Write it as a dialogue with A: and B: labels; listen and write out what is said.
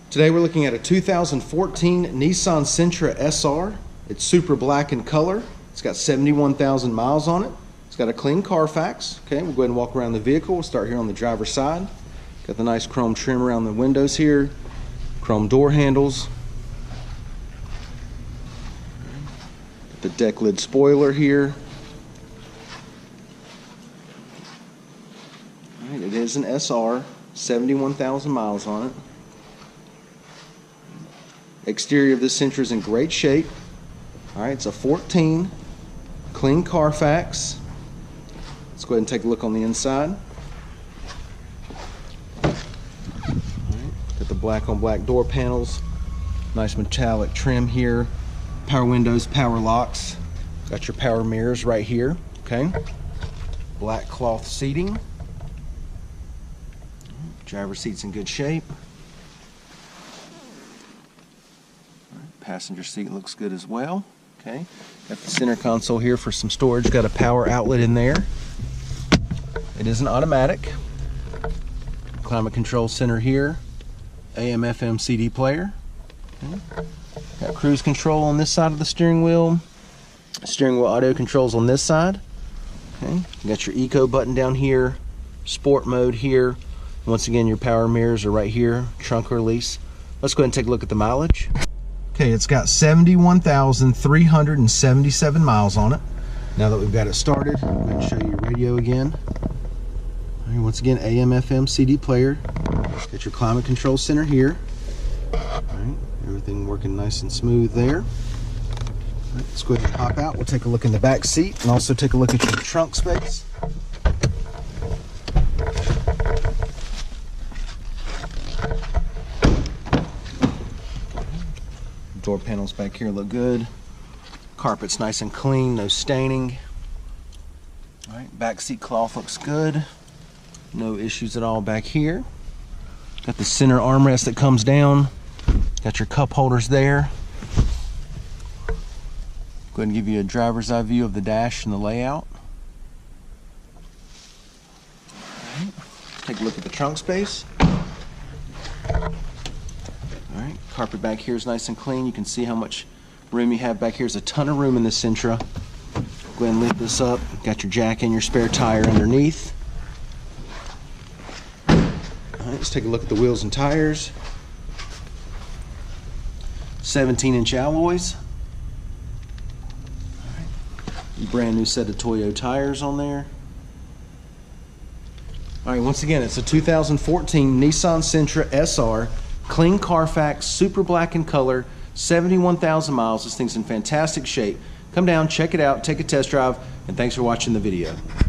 A: Today we're looking at a 2014 Nissan Sentra SR. It's super black in color. It's got 71,000 miles on it. It's got a clean Carfax. Okay, we'll go ahead and walk around the vehicle. We'll start here on the driver's side. Got the nice chrome trim around the windows here. Chrome door handles. Got the deck lid spoiler here. All right, it is an SR. 71,000 miles on it. Exterior of this Sentra is in great shape. All right, it's a 14, clean Carfax. Let's go ahead and take a look on the inside. All right, got the black on black door panels, nice metallic trim here, power windows, power locks. Got your power mirrors right here. Okay, black cloth seating. Driver's seat's in good shape. Passenger seat looks good as well. Okay, got the center console here for some storage. Got a power outlet in there. It is an automatic. Climate control center here. AM FM CD player. Okay. Got cruise control on this side of the steering wheel. Steering wheel audio controls on this side. Okay, you got your eco button down here. Sport mode here. Once again, your power mirrors are right here. Trunk release. Let's go ahead and take a look at the mileage. Okay, it's got 71,377 miles on it. Now that we've got it started, I'm going to show you your radio again. All right, once again, AM, FM, CD player. Got your climate control center here. All right, everything working nice and smooth there. All right, let's go ahead and hop out. We'll take a look in the back seat and also take a look at your trunk space. Door panels back here look good. Carpet's nice and clean, no staining. All right, back seat cloth looks good. No issues at all back here. Got the center armrest that comes down. Got your cup holders there. Go ahead and give you a driver's eye view of the dash and the layout. All right, take a look at the trunk space. Alright, carpet back here is nice and clean. You can see how much room you have back here. There's a ton of room in this Sentra. Go ahead and lift this up. Got your jack and your spare tire underneath. Alright, let's take a look at the wheels and tires. 17-inch alloys. Alright, brand new set of Toyo tires on there. Alright, once again, it's a 2014 Nissan Sentra SR. Clean Carfax, super black in color, 71,000 miles. This thing's in fantastic shape. Come down, check it out, take a test drive, and thanks for watching the video.